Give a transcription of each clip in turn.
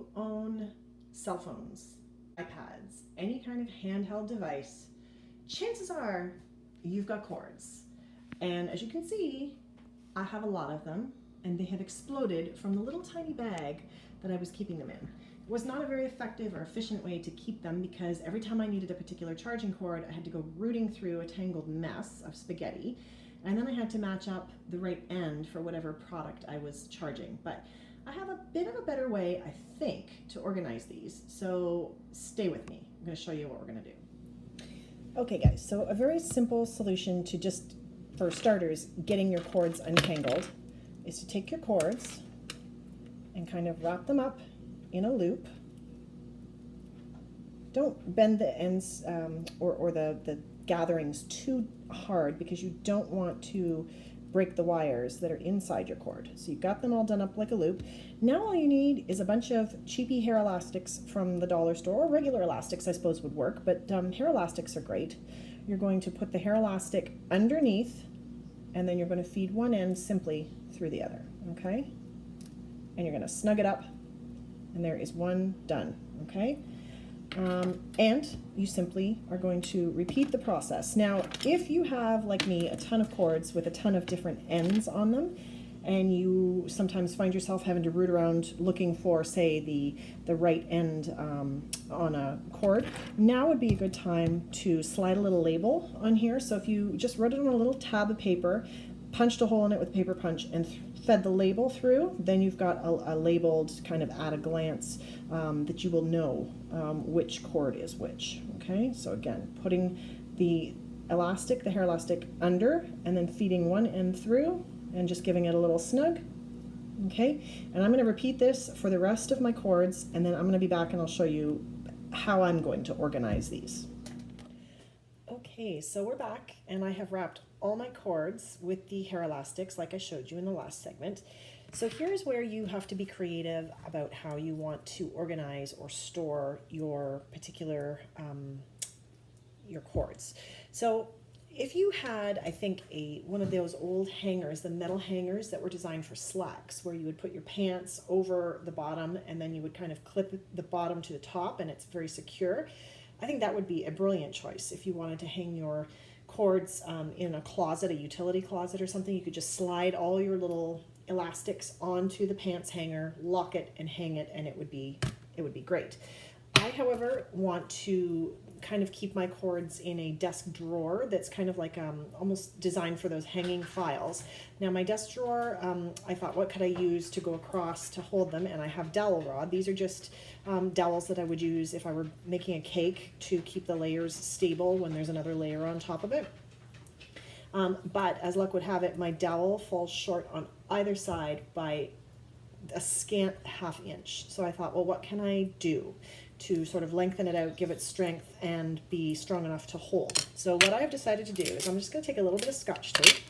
you own cell phones, iPads, any kind of handheld device, chances are you've got cords. And as you can see, I have a lot of them, and they have exploded from the little tiny bag that I was keeping them in. It was not a very effective or efficient way to keep them because every time I needed a particular charging cord, I had to go rooting through a tangled mess of spaghetti, and then I had to match up the right end for whatever product I was charging. But I have a bit of a better way, I think, to organize these, so stay with me. I'm going to show you what we're going to do. Okay guys, so a very simple solution to just, for starters, getting your cords untangled is to take your cords and kind of wrap them up in a loop. Don't bend the ends or the gatherings too hard because you don't want to break the wires that are inside your cord. So you've got them all done up like a loop. Now all you need is a bunch of cheapy hair elastics from the dollar store, or regular elastics I suppose would work, but hair elastics are great. You're going to put the hair elastic underneath, and then you're going to feed one end simply through the other, okay? And you're going to snug it up, and there is one done, okay? And you simply are going to repeat the process. Now, if you have, like me, a ton of cords with a ton of different ends on them, and you sometimes find yourself having to root around looking for, say, the right end on a cord, now would be a good time to slide a little label on here. So if you just wrote it on a little tab of paper, punched a hole in it with a paper punch, and fed the label through, then you've got a labeled kind of at a glance that you will know which cord is which. Okay, so again, putting the elastic, the hair elastic, under, and then feeding one end through and just giving it a little snug. Okay, and I'm going to repeat this for the rest of my cords, and then I'm going to be back and I'll show you how I'm going to organize these. Okay, so we're back, and I have wrapped all my cords with the hair elastics like I showed you in the last segment. So here's where you have to be creative about how you want to organize or store your particular your cords. So if you had, I think, one of those old hangers, the metal hangers that were designed for slacks, where you would put your pants over the bottom and then you would kind of clip the bottom to the top and it's very secure, I think that would be a brilliant choice. If you wanted to hang your cords in a closet, a utility closet or something, you could just slide all your little elastics onto the pants hanger, lock it and hang it, and it would be great. I, however, want to kind of keep my cords in a desk drawer that's kind of like almost designed for those hanging files. Now my desk drawer, I thought, what could I use to go across to hold them? And I have dowel rod. These are just dowels that I would use if I were making a cake to keep the layers stable when there's another layer on top of it. But as luck would have it, my dowel falls short on either side by a scant ½ inch. So I thought, well, what can I do to sort of lengthen it out, give it strength, and be strong enough to hold? So what I've decided to do is I'm just going to take a little bit of Scotch tape,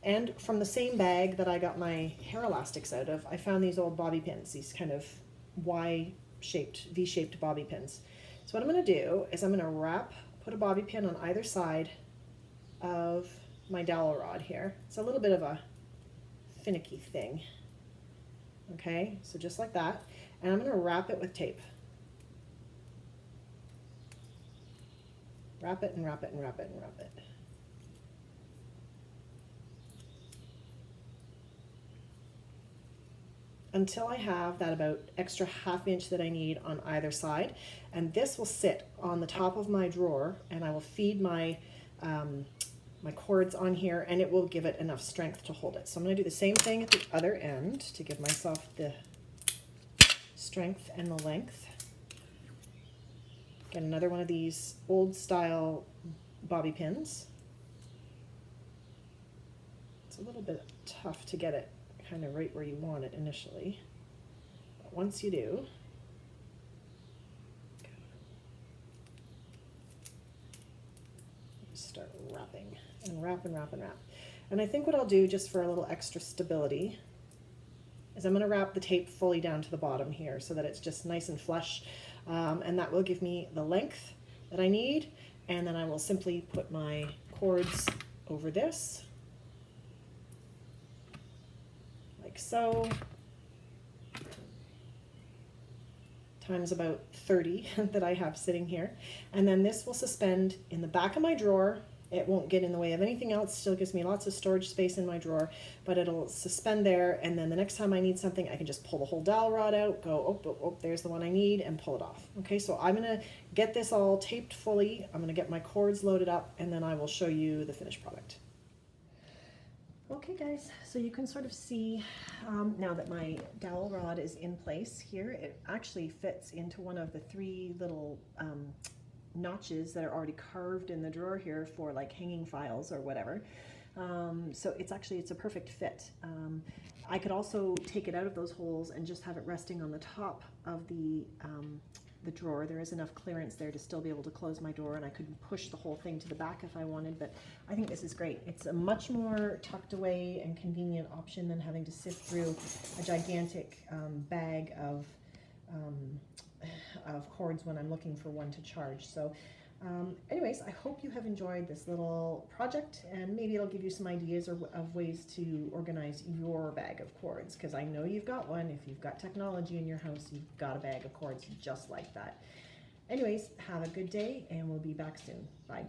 and from the same bag that I got my hair elastics out of, I found these old bobby pins, these kind of Y-shaped, V-shaped bobby pins. So what I'm going to do is I'm going to put a bobby pin on either side of my dowel rod here. It's a little bit of a finicky thing. Okay, so just like that, and I'm going to wrap it with tape. Wrap it and wrap it and wrap it and wrap it. Until I have that about extra ½ inch that I need on either side. And this will sit on the top of my drawer, and I will feed my my cords on here, and it will give it enough strength to hold it. So I'm going to do the same thing at the other end to give myself the strength and the length. Get another one of these old style bobby pins. It's a little bit tough to get it kind of right where you want it initially, but once you do, start wrapping and wrap and wrap and wrap. And I think what I'll do, just for a little extra stability, is I'm going to wrap the tape fully down to the bottom here so that it's just nice and flush, and that will give me the length that I need. And then I will simply put my cords over this, like so. times about 30 that I have sitting here. And then this will suspend in the back of my drawer. It won't get in the way of anything else. Still gives me lots of storage space in my drawer, but it'll suspend there. And then the next time I need something, I can just pull the whole dowel rod out, go, oh, there's the one I need, and pull it off. Okay, so I'm gonna get this all taped fully. I'm gonna get my cords loaded up, and then I will show you the finished product. Okay guys, so you can sort of see now that my dowel rod is in place here, it actually fits into one of the 3 little notches that are already carved in the drawer here for like hanging files or whatever. So it's a perfect fit. I could also take it out of those holes and just have it resting on the top of the drawer. There is enough clearance there to still be able to close my drawer, and I could push the whole thing to the back if I wanted, but I think this is great. It's a much more tucked away and convenient option than having to sift through a gigantic bag of cords when I'm looking for one to charge. So anyways, I hope you have enjoyed this little project, and maybe it'll give you some ideas of ways to organize your bag of cords, because I know you've got one. If you've got technology in your house, you've got a bag of cords just like that. Anyways, have a good day, and we'll be back soon. Bye.